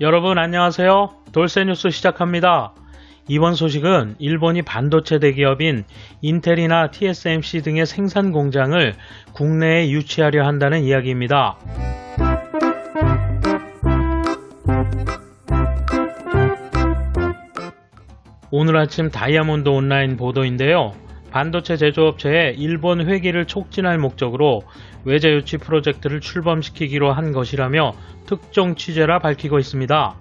여러분 안녕하세요. 돌쇠뉴스 시작합니다. 이번 소식은 일본이 반도체 대기업인 인텔이나 TSMC 등의 생산 공장을 국내에 유치하려 한다는 이야기입니다. 오늘 아침 다이아몬드 온라인 보도인데요. 반도체 제조업체의 일본 회귀를 촉진할 목적으로 외제 유치 프로젝트를 출범시키기로 한 것이라며 특정 취재라 밝히고 있습니다.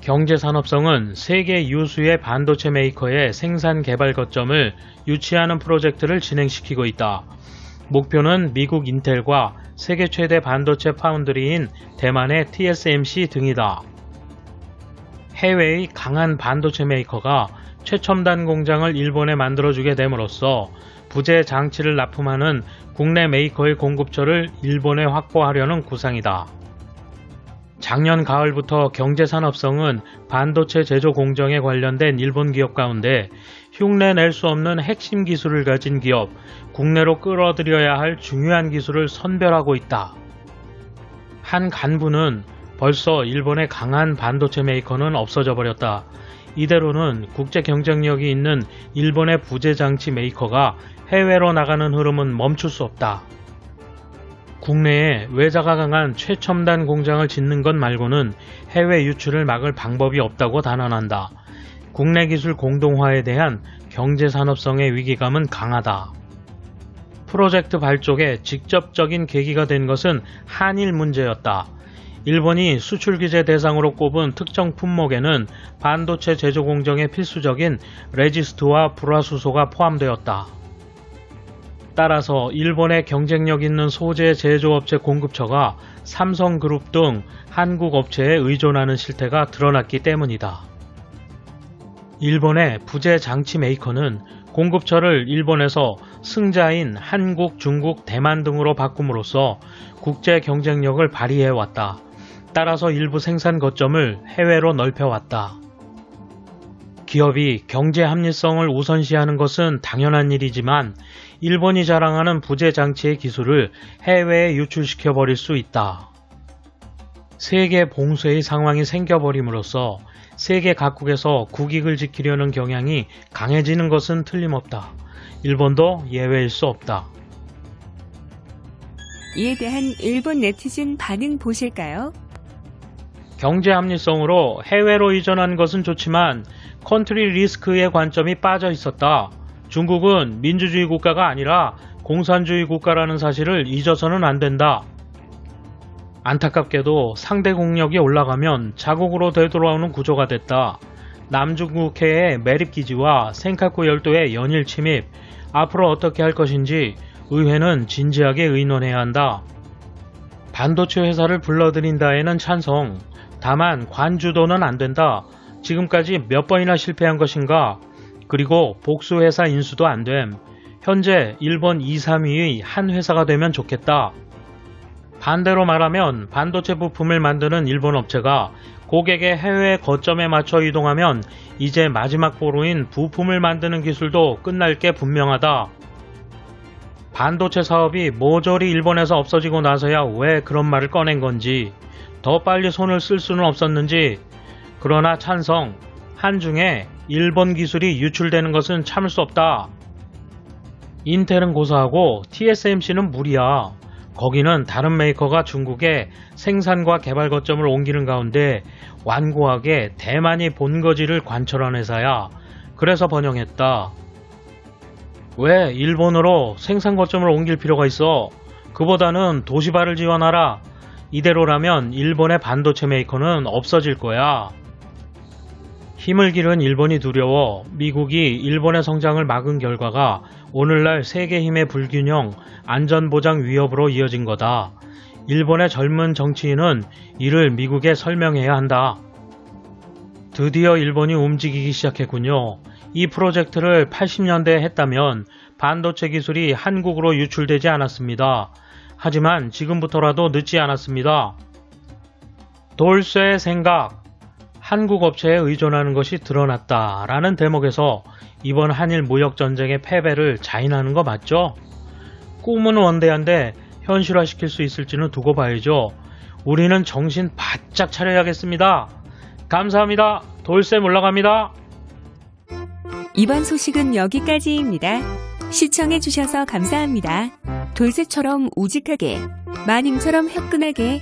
경제산업성은 세계 유수의 반도체 메이커의 생산 개발 거점을 유치하는 프로젝트를 진행시키고 있다. 목표는 미국 인텔과 세계 최대 반도체 파운드리인 대만의 TSMC 등이다. 해외의 강한 반도체 메이커가 최첨단 공장을 일본에 만들어주게 됨으로써 부재 장치를 납품하는 국내 메이커의 공급처를 일본에 확보하려는 구상이다. 작년 가을부터 경제산업성은 반도체 제조 공정에 관련된 일본 기업 가운데 흉내낼 수 없는 핵심 기술을 가진 기업, 국내로 끌어들여야 할 중요한 기술을 선별하고 있다. 한 간부는 벌써 일본의 강한 반도체 메이커는 없어져 버렸다. 이대로는 국제 경쟁력이 있는 일본의 부재 장치 메이커가 해외로 나가는 흐름은 멈출 수 없다. 국내에 외자가 강한 최첨단 공장을 짓는 것 말고는 해외 유출을 막을 방법이 없다고 단언한다. 국내 기술 공동화에 대한 경제산업성의 위기감은 강하다. 프로젝트 발족에 직접적인 계기가 된 것은 한일 문제였다. 일본이 수출 규제 대상으로 꼽은 특정 품목에는 반도체 제조 공정에 필수적인 레지스트와 불화수소가 포함되었다. 따라서 일본의 경쟁력 있는 소재 제조업체 공급처가 삼성그룹 등 한국 업체에 의존하는 실태가 드러났기 때문이다. 일본의 부재 장치 메이커는 공급처를 일본에서 승자인 한국, 중국, 대만 등으로 바꿈으로써 국제 경쟁력을 발휘해왔다. 따라서 일부 생산 거점을 해외로 넓혀왔다. 기업이 경제 합리성을 우선시하는 것은 당연한 일이지만 일본이 자랑하는 부재 장치의 기술을 해외에 유출시켜버릴 수 있다. 세계 봉쇄의 상황이 생겨버림으로써 세계 각국에서 국익을 지키려는 경향이 강해지는 것은 틀림없다. 일본도 예외일 수 없다. 이에 대한 일본 네티즌 반응 보실까요? 경제 합리성으로 해외로 이전한 것은 좋지만 컨트리 리스크의 관점이 빠져 있었다. 중국은 민주주의 국가가 아니라 공산주의 국가라는 사실을 잊어서는 안 된다. 안타깝게도 상대 국력이 올라가면 자국으로 되돌아오는 구조가 됐다. 남중국해의 매립기지와 센카쿠 열도의 연일 침입, 앞으로 어떻게 할 것인지 의회는 진지하게 의논해야 한다. 반도체 회사를 불러들인다에는 찬성. 다만 관주도는 안 된다. 지금까지 몇 번이나 실패한 것인가? 그리고 복수회사 인수도 안 됨. 현재 일본 2, 3위의 한 회사가 되면 좋겠다. 반대로 말하면 반도체 부품을 만드는 일본 업체가 고객의 해외 거점에 맞춰 이동하면 이제 마지막 보루인 부품을 만드는 기술도 끝날 게 분명하다. 반도체 사업이 모조리 일본에서 없어지고 나서야 왜 그런 말을 꺼낸 건지, 더 빨리 손을 쓸 수는 없었는지. 그러나 찬성, 한중에 일본 기술이 유출되는 것은 참을 수 없다. 인텔은 고사하고 TSMC는 무리야. 거기는 다른 메이커가 중국에 생산과 개발 거점을 옮기는 가운데 완고하게 대만이 본거지를 관철한 회사야. 그래서 번영했다. 왜 일본으로 생산 거점을 옮길 필요가 있어? 그보다는 도시바를 지원하라. 이대로라면 일본의 반도체 메이커는 없어질 거야. 힘을 기른 일본이 두려워 미국이 일본의 성장을 막은 결과가 오늘날 세계 힘의 불균형, 안전보장 위협으로 이어진 거다. 일본의 젊은 정치인은 이를 미국에 설명해야 한다. 드디어 일본이 움직이기 시작했군요. 이 프로젝트를 80년대에 했다면 반도체 기술이 한국으로 유출되지 않았습니다. 하지만 지금부터라도 늦지 않았습니다. 돌쇠의 생각, 한국 업체에 의존하는 것이 드러났다라는 대목에서 이번 한일 무역전쟁의 패배를 자인하는 거 맞죠? 꿈은 원대한데 현실화시킬 수 있을지는 두고 봐야죠. 우리는 정신 바짝 차려야겠습니다. 감사합니다. 돌쇠 올라갑니다. 이번 소식은 여기까지입니다. 시청해주셔서 감사합니다. 돌쇠처럼 우직하게, 마님처럼 화끈하게